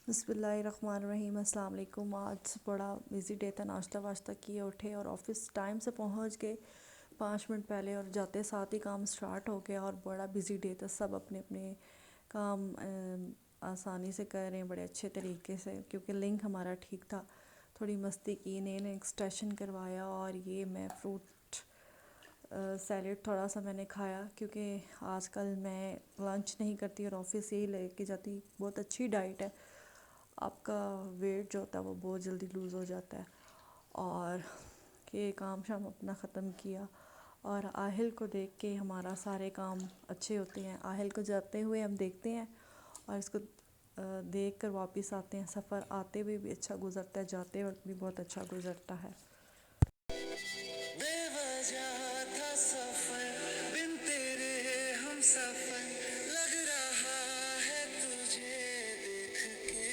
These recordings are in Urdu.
بسم اللہ الرحمن الرحیم۔ السلام علیکم۔ آج بڑا بزی ڈے تھا، ناشتہ واشتہ کیے، اٹھے اور آفس ٹائم سے پہنچ گئے 5 منٹ پہلے، اور جاتے ساتھ ہی کام سٹارٹ ہو گیا اور بڑا بزی ڈے تھا۔ سب اپنے اپنے کام آسانی سے کر رہے ہیں، بڑے اچھے طریقے سے، کیونکہ لنک ہمارا ٹھیک تھا۔ تھوڑی مستی کی، نیل ایکسٹینشن کروایا، اور یہ میں فروٹ سیلیڈ تھوڑا سا میں نے کھایا، کیونکہ آج کل میں لنچ نہیں کرتی اور آفس یہی لے کے جاتی۔ بہت اچھی ڈائٹ ہے، آپ کا ویٹ جو ہوتا ہے وہ بہت جلدی لوز ہو جاتا ہے۔ اور یہ کام شام اپنا ختم کیا، اور آہل کو دیکھ کے ہمارا سارے کام اچھے ہوتے ہیں۔ آہل کو جاتے ہوئے ہم دیکھتے ہیں اور اس کو دیکھ کر واپس آتے ہیں۔ سفر آتے ہوئے بھی اچھا گزرتا ہے، جاتے وقت بھی بہت اچھا گزرتا ہے۔ بے وجہ تھا سفر بن تیرے ہم سفر لگ رہا ہے تجھے دیکھ کے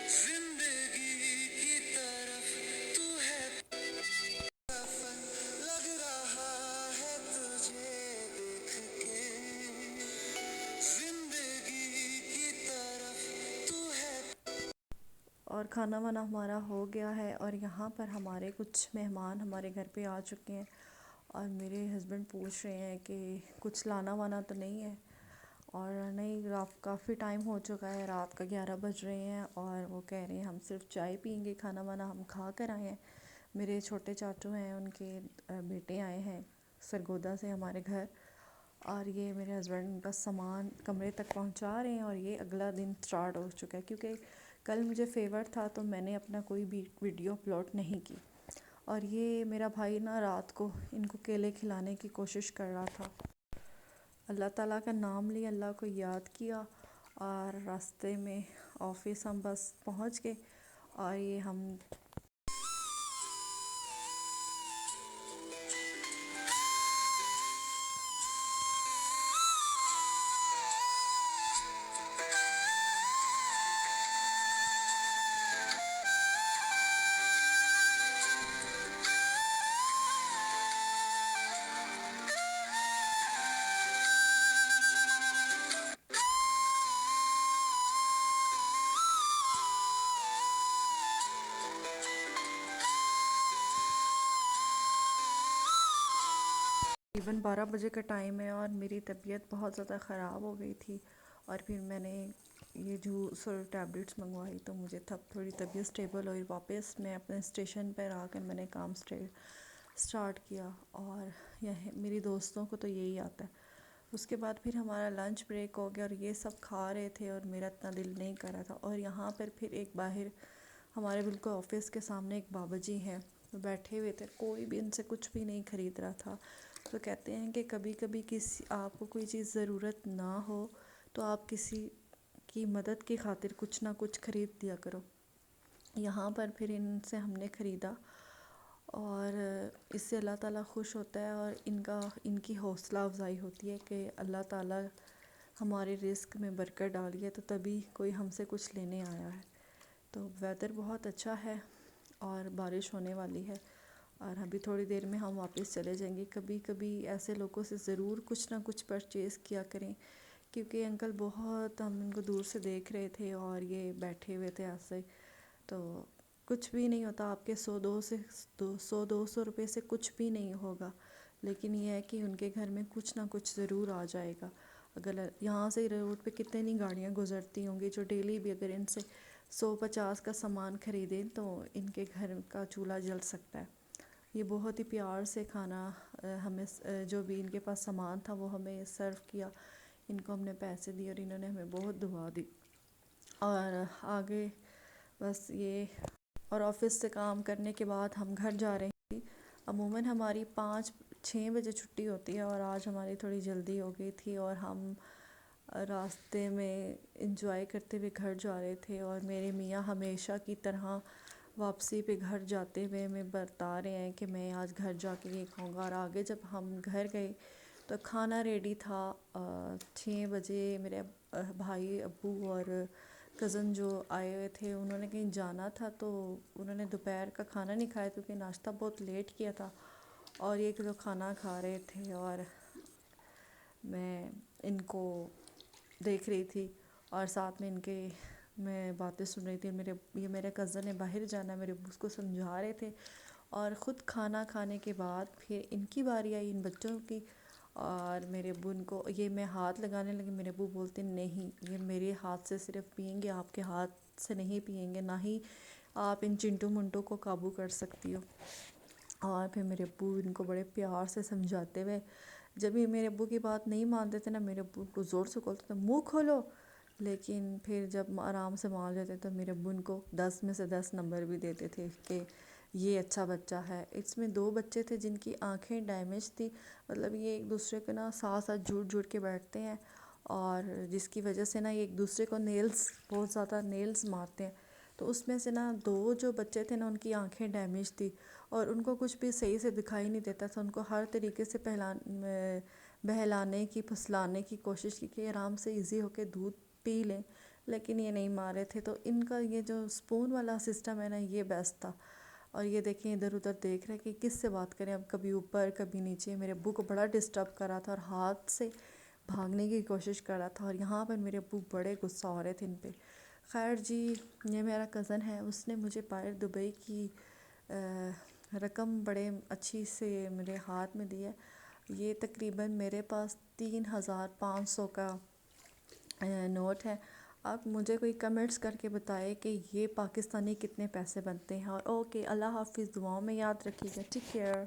زندگی کی طرف تو ہے سفر لگ رہا ہے تجھے دیکھ کے زندگی کی طرف تو ہے۔ اور کھانا وانا ہمارا ہو گیا ہے، اور یہاں پر ہمارے کچھ مہمان ہمارے گھر پہ آ چکے ہیں، اور میرے ہسبینڈ پوچھ رہے ہیں کہ کچھ لانا وانا تو نہیں ہے، اور نہیں، کافی ٹائم ہو چکا ہے، رات کا 11 بج رہے ہیں، اور وہ کہہ رہے ہیں ہم صرف چائے پئیں گے، کھانا وانا ہم کھا کر آئے ہیں۔ میرے چھوٹے چاچو ہیں، ان کے بیٹے آئے ہیں سرگودا سے ہمارے گھر، اور یہ میرے ہسبینڈ ان کا سامان کمرے تک پہنچا رہے ہیں، اور یہ اگلا دن سٹارٹ ہو چکا ہے، کیونکہ کل مجھے فیور تھا تو میں نے اپنا کوئی بھی ویڈیو اپلوڈ نہیں کی، اور یہ میرا بھائی نا رات کو ان کو کیلے کھلانے کی کوشش کر رہا تھا۔ اللہ تعالیٰ کا نام لیا، اللہ کو یاد کیا، اور راستے میں آفس ہم بس پہنچ گئے، اور یہ ہم تقریباً 12 بجے کا ٹائم ہے، اور میری طبیعت بہت زیادہ خراب ہو گئی تھی، اور پھر میں نے یہ جوس اور ٹیبلٹس منگوائی تو مجھے تب تھوڑی طبیعت سٹیبل ہوئی۔ واپس میں اپنے اسٹیشن پر آ کر میں نے کام سٹارٹ کیا، اور یہ میری دوستوں کو تو یہی آتا ہے۔ اس کے بعد پھر ہمارا لنچ بریک ہو گیا، اور یہ سب کھا رہے تھے، اور میرا اتنا دل نہیں کر رہا تھا، اور یہاں پر پھر ایک باہر ہمارے بالکل آفس کے سامنے ایک بابا جی ہیں، وہ بیٹھے ہوئے تھے، کوئی بھی ان سے کچھ بھی نہیں خرید رہا تھا۔ تو کہتے ہیں کہ کبھی کبھی آپ کو کوئی چیز ضرورت نہ ہو تو آپ کسی کی مدد کی خاطر کچھ نہ کچھ خرید دیا کرو۔ یہاں پر پھر ان سے ہم نے خریدا، اور اس سے اللہ تعالیٰ خوش ہوتا ہے، اور ان کی حوصلہ افزائی ہوتی ہے کہ اللہ تعالیٰ ہمارے رزق میں برکت ڈالی ہے، تو تبھی کوئی ہم سے کچھ لینے آیا ہے۔ تو ویدر بہت اچھا ہے، اور بارش ہونے والی ہے، اور ابھی تھوڑی دیر میں ہم واپس چلے جائیں گے۔ کبھی کبھی ایسے لوگوں سے ضرور کچھ نہ کچھ پرچیز کیا کریں، کیونکہ انکل بہت، ہم ان کو دور سے دیکھ رہے تھے، اور یہ بیٹھے ہوئے تھے ایسے، تو کچھ بھی نہیں ہوتا آپ کے 100 200 روپے سے کچھ بھی نہیں ہوگا، لیکن یہ ہے کہ ان کے گھر میں کچھ نہ کچھ ضرور آ جائے گا۔ اگر یہاں سے روڈ پہ کتنی گاڑیاں گزرتی ہوں گی، جو ڈیلی بھی اگر ان سے 150 کا سامان خریدیں تو ان کے گھر کا چولہا جل سکتا ہے۔ یہ بہت ہی پیار سے کھانا ہمیں، جو بھی ان کے پاس سامان تھا وہ ہمیں سرو کیا، ان کو ہم نے پیسے دیے، اور انہوں نے ہمیں بہت دعا دی، اور آگے بس یہ، اور آفس سے کام کرنے کے بعد ہم گھر جا رہے تھے۔ عموماً ہماری 5 6 بجے چھٹی ہوتی ہے، اور آج ہماری تھوڑی جلدی ہو گئی تھی، اور ہم راستے میں انجوائے کرتے ہوئے گھر جا رہے تھے، اور میرے میاں ہمیشہ کی طرح واپسی پہ گھر جاتے ہوئے میں بتا رہے ہیں کہ میں آج گھر جا کے یہ کھاؤں گا، اور آگے جب ہم گھر گئے تو کھانا ریڈی تھا۔ 6 بجے میرے بھائی، ابو اور کزن جو آئے ہوئے تھے، انہوں نے کہیں جانا تھا، تو انہوں نے دوپہر کا کھانا نہیں کھایا کیونکہ ناشتہ بہت لیٹ کیا تھا، اور یہ کہ وہ کھانا کھا رہے تھے، اور میں ان کو دیکھ رہی تھی، اور ساتھ میں ان کے میں باتیں سن رہی تھی، یہ میرے کزن نے باہر جانا ہے، میرے ابو اس کو سمجھا رہے تھے، اور خود کھانا کھانے کے بعد پھر ان کی باری آئی، ان بچوں کی، اور میرے ابو ان کو، یہ میں ہاتھ لگانے لگی، میرے ابو بولتے نہیں یہ میرے ہاتھ سے صرف پئیں گے، آپ کے ہاتھ سے نہیں پئیں گے، نہ ہی آپ ان چنٹو منٹو کو قابو کر سکتی ہو۔ اور پھر میرے ابو ان کو بڑے پیار سے سمجھاتے ہوئے، جب یہ میرے ابو کی بات نہیں مانتے تھے نا، میرے ابو کو زور سے بولتے تھے منہ کھولو، لیکن پھر جب آرام سے مان لیتے تو میرے ابو ان کو 10 میں سے 10 نمبر بھی دیتے تھے کہ یہ اچھا بچہ ہے۔ اس میں 2 بچے تھے جن کی آنکھیں ڈیمیج تھی، مطلب یہ ایک دوسرے کو نا ساتھ ساتھ جھوٹ جھوٹ کے بیٹھتے ہیں، اور جس کی وجہ سے نا یہ ایک دوسرے کو نیلز، بہت زیادہ نیلز مارتے ہیں۔ تو اس میں سے نا 2 جو بچے تھے نا ان کی آنکھیں ڈیمیج تھی، اور ان کو کچھ بھی صحیح سے دکھائی نہیں دیتا تھا، ان کو ہر طریقے سے بہلانے کی، پھسلانے کی کوشش کی کہ آرام سے ایزی ہو کے دودھ پی لیں، لیکن یہ نہیں مان رہے تھے۔ تو ان کا یہ جو سپون والا سسٹم ہے نا، یہ بیسٹ تھا۔ اور یہ دیکھیں ادھر ادھر دیکھ رہے کہ کس سے بات کریں، اب کبھی اوپر کبھی نیچے، میرے ابو کو بڑا ڈسٹرب کر رہا تھا اور ہاتھ سے بھاگنے کی کوشش کر رہا تھا، اور یہاں پر میرے ابو بڑے غصہ ہو رہے تھے ان پہ۔ خیر جی، یہ میرا کزن ہے، اس نے مجھے باہر دبئی کی رقم بڑے اچھی سے میرے ہاتھ میں دی ہے، یہ تقریباً میرے پاس 3500 کا نوٹ ہے۔ آپ مجھے کوئی کمنٹس کر کے بتائے کہ یہ پاکستانی کتنے پیسے بنتے ہیں، اور اوکے، اللہ حافظ، دعاؤں میں یاد رکھیے گا، ٹیک کیئر۔